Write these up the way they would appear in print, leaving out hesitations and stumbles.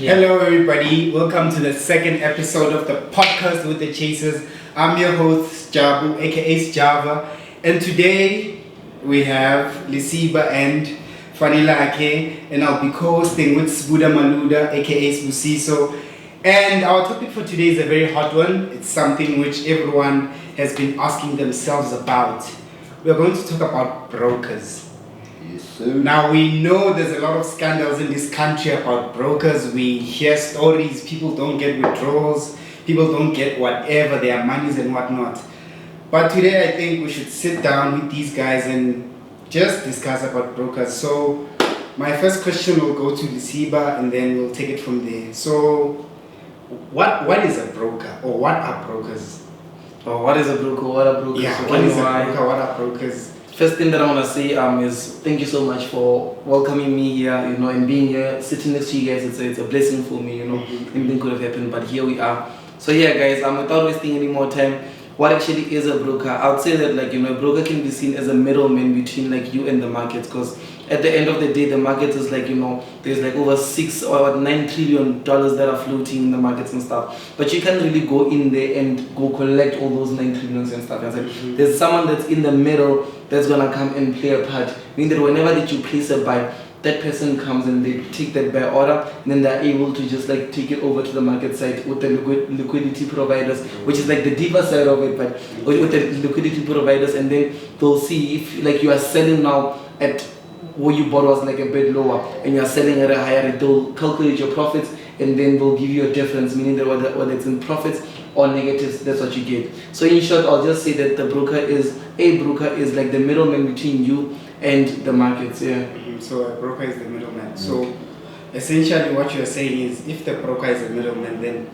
Yeah. Hello everybody, welcome to the second episode of the podcast with the Chasers. I'm your host Jabu, aka Java, and today we have Lisiba and Fanila Ake, and I'll be co-hosting with Sbuda Maluda, aka Sbusiso. And our topic for today is a very hot one. It's something which everyone has been asking themselves about. We're going to talk about brokers. Now we know there's a lot of scandals in this country about brokers. We hear stories, people don't get withdrawals, people don't get whatever, their monies and whatnot. But today I think we should sit down with these guys and just discuss about brokers. So my first question will go to Lisiba and then we'll take it from there. So what is a broker, or what are brokers? Oh, what is a broker? What are brokers? Yeah, what is a broker? What are brokers? First thing that I want to say is thank you so much for welcoming me here, and being here, sitting next to you guys. It's a blessing for me, Anything could have happened, but here we are. So yeah, guys, without wasting any more time, what actually is a broker? I would say that a broker can be seen as a middleman between you and the markets, because at the end of the day, the market is there's over $6 or $9 trillion that are floating in the markets and stuff. But you can't really go in there and go collect all those $9 trillions and stuff. And there's someone that's in the middle that's gonna come and play a part. Meaning that whenever that you place a buy, that person comes and they take that buy order, and then they're able to just take it over to the market side with the liquidity providers, which is the deeper side of it, but with the liquidity providers, and then they'll see if you are selling now at where you bought was a bit lower and you are selling at a higher rate. They'll calculate your profits and then they'll give you a difference, meaning that whether it's in profits or negatives, that's what you get. So in short, I'll just say that a broker is the middleman between you and the markets. Yeah. So a broker is the middleman. So essentially what you're saying is, if the broker is a middleman, then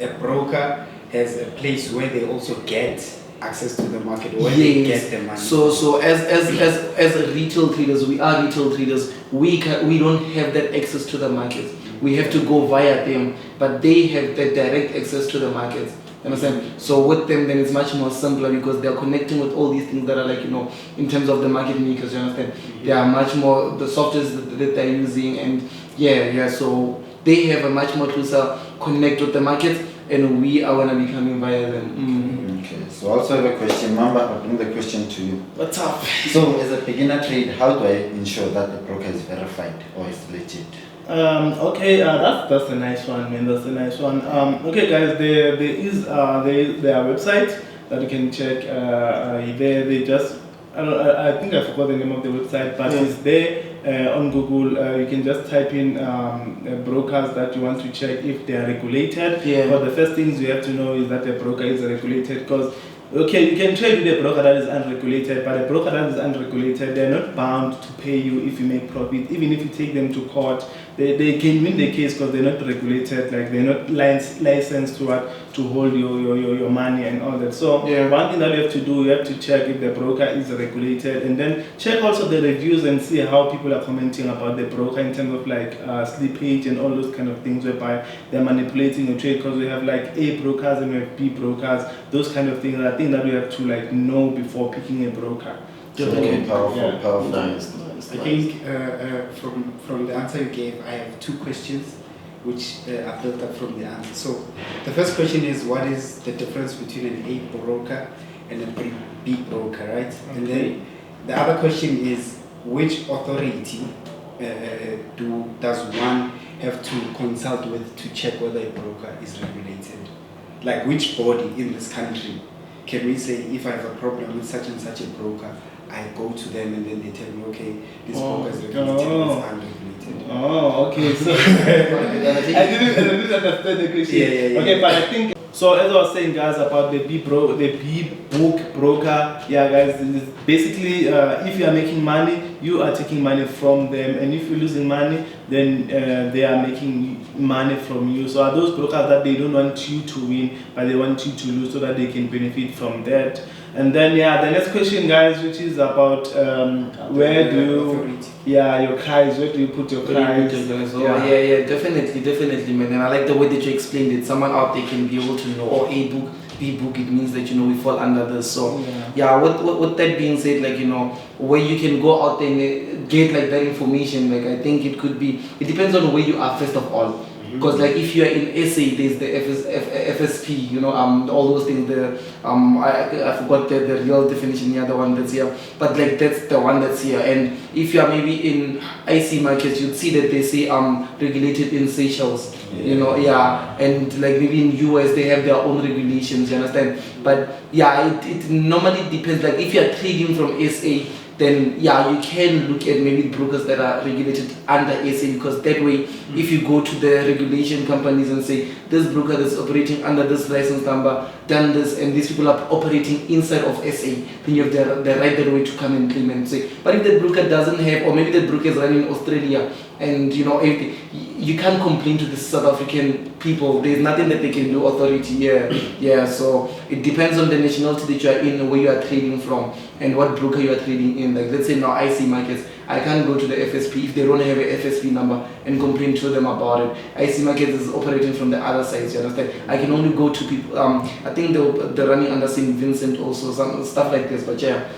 a broker has a place where they also get access to the market, where they get the money. So as retail traders, we are retail traders. We don't have that access to the markets. We have to go via them, but they have the direct access to the markets. You understand? So with them, then it's much more simpler, because they're connecting with all these things that are in terms of the market makers. You understand? They are much more the softwares that they're using, and so they have a much more closer connect with the markets, and we are gonna be coming via them. Okay, so I also have a question. Mamba, I'll bring the question to you. What's up? So as a beginner trade, how do I ensure that the broker is verified or is legit? That's a nice one, man. That's a nice one. Okay, guys, there is their website that you can check. They just I think I forgot the name of the website, but it's there on Google. You can just type in brokers that you want to check if they are regulated. Yeah. But the first things you have to know is that a broker is regulated, because you can trade with a broker that is unregulated, but a broker that is unregulated, they're not bound to pay you if you make profit. Even if you take them to court, they can win the case because they're not regulated, they're not licensed to hold your money and all that. So one thing that you have to do, you have to check if the broker is regulated, and then check also the reviews and see how people are commenting about the broker in terms of slippage and all those kind of things, whereby they're manipulating your trade, because we have A brokers and we have B brokers, those kind of things. I think that we have to know before picking a broker. So powerful. Nice. I think from the answer you gave, I have two questions which are built up from the answer. So the first question is, what is the difference between an A broker and a B broker, right? Okay. And then the other question is, which authority does one have to consult with to check whether a broker is regulated? Which body in this country can we say, if I have a problem with such and such a broker, I go to them and then they tell me, okay, this broker is regulated, it's unregulated. Oh, okay. So I didn't understand the question. Yeah. Okay, but I think so. As I was saying, guys, about the B book broker, guys, basically, if you are making money, you are taking money from them, and if you're losing money, then they are making money from you. So are those brokers that they don't want you to win, but they want you to lose so that they can benefit from that. And then the next question, guys, which is about where do your guys, where do you put your guys? Definitely, man. And I like the way that you explained it. Someone out there can be able to know, or A book, B book, it means that we fall under this. So with that being said, where you can go out there and get that information, I think it depends on where you are first of all. Because like if you are in SA, there's the FSP, you know, all those things. I forgot the real definition, the other one that's here, but like that's the one that's here. And if you are maybe in IC markets, you'd see that they say regulated in Seychelles, you know, and like maybe in US they have their own regulations, you understand? But yeah, it normally depends. Like if you are trading from SA, then you can look at maybe brokers that are regulated under SA, because that way if you go to the regulation companies and say this broker that's operating under this license number done this and these people are operating inside of SA, then you have the right that way to come and claim and say. But if the broker doesn't have, or maybe the broker is running in Australia, and you know, if you can't complain to the South African people, there's nothing that they can do, authority. So it depends on the nationality that you are in, where you are trading from, and what broker you are trading in. Like let's say now IC markets, I can't go to the FSP if they don't have a FSP number and complain to them about it. IC markets is operating from the other side, you understand? I can only go to people, I think they're running under St. Vincent also, some stuff like this, but yeah.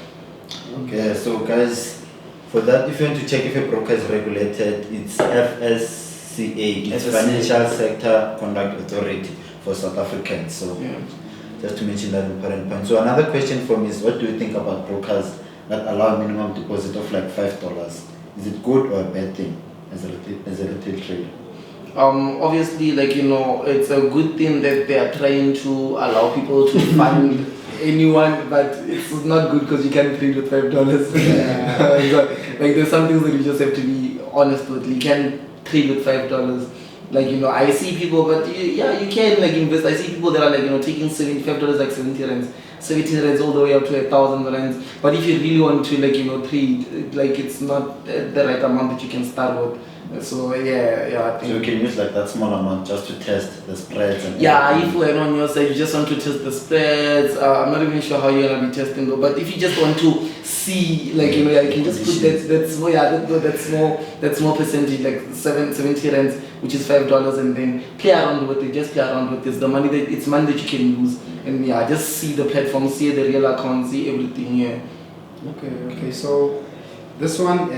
Okay, so guys, for that, if you want to check if a broker is regulated, it's FSCA, it's Financial Sector Conduct Authority for South Africans. So just to mention that important point. So another question for me is, what do you think about brokers that allow a minimum deposit of like $5? Is it good or a bad thing as a retail trader? Obviously, like, you know, it's a good thing that they are trying to allow people to fund anyone, but it's not good because you can't trade with $5. Like there's some things that you just have to be honest with. You can't trade with $5. Like, you know, I see people, but you can like invest. I see people that are like, you know, taking $75 like 70 rands, 70 rands all the way up to 1,000 rands. But if you really want to, like, you know, trade, like, it's not the right amount that you can start with. So I think. So you can use like that small amount just to test the spreads and if we're on your side, you just want to test the spreads. I'm not even sure how you're gonna be testing though. But if you just want to see, like, you know, you can just put that small percentage, like 70 rands, which is $5, and then play around with it. Just play around with it. It's money that you can use, and just see the platform, see the real account, see everything. Okay. So this one,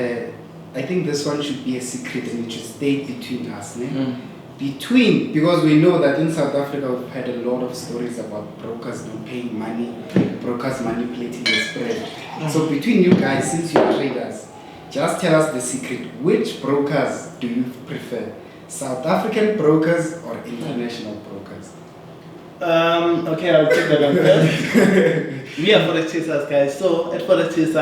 I think this one should be a secret and it should stay between us. Because we know that in South Africa we've had a lot of stories about brokers not paying money, brokers manipulating the spread. So between you guys, since you're traders, just tell us the secret. Which brokers do you prefer? South African brokers or international brokers? Okay, I'll take that one first. We are Forex Chasers, guys. So at Forex Chasers,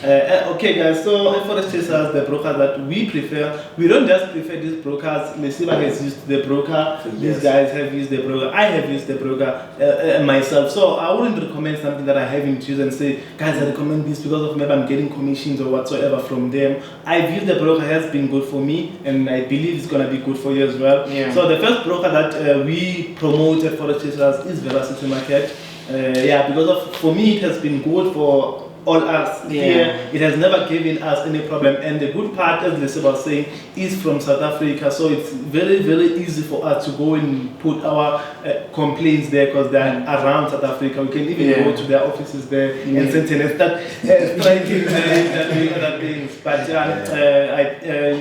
at Forex Chasers, the broker that we prefer, we don't just prefer these brokers. Lesiba has used the broker. These guys have used the broker. I have used the broker myself. So I wouldn't recommend something that I haven't used and say, guys, I recommend this because of maybe I'm getting commissions or whatsoever from them. I've used the broker, has been good for me, and I believe it's gonna be good for you as well. So the first broker that we promoted Forex Chasers is Velocity Market. For me it has been good for all us here. It has never given us any problem, and the good part, as Lesiba was saying, is from South Africa, so it's very, very easy for us to go and put our complaints there because they are around South Africa. We can even go to their offices there and send and start striking other things. But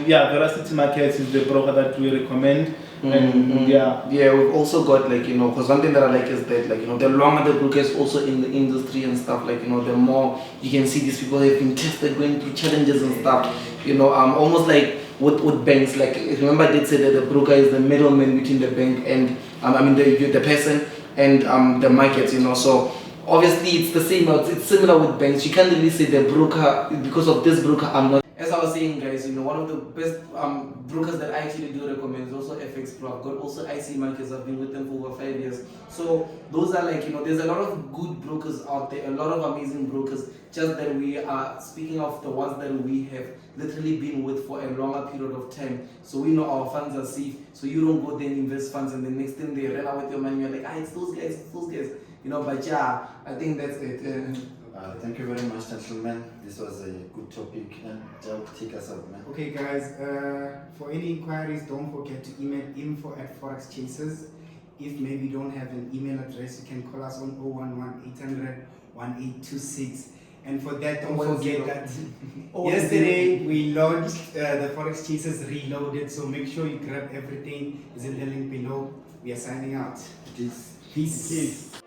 Velocity Markets is the broker that we recommend. We've also got, like, you know, because one thing that I like is that, like, you know, the longer the broker is also in the industry and stuff, like, you know, the more you can see these people have been tested, going through challenges and stuff, you know, almost like with banks. Like, remember I did say that the broker is the middleman between the bank and the person and the markets, you know. So obviously it's the same, it's similar with banks. You can't really say the broker, because of this broker I'm not. As I was saying, guys, you know, one of the best brokers that I actually do recommend is also FX Pro. I've got also IC Markets. I've been with them for over 5 years. So those are, like, you know, there's a lot of good brokers out there, a lot of amazing brokers. Just that we are speaking of the ones that we have literally been with for a longer period of time. So we know our funds are safe. So you don't go there and invest funds, and the next thing they run out with your money. You're like, it's those guys, you know. But I think that's it. Thank you very much, gentlemen. This was a good topic, and take us out, man. Okay, guys, for any inquiries, don't forget to email info@Forex Chasers. If maybe you don't have an email address, you can call us on 011 800 1826. And for that, don't 1-0. forget that 1-0. yesterday we launched the Forex Chasers Reloaded. So make sure you grab everything. It's in the link below. We are signing out. Peace. Peace.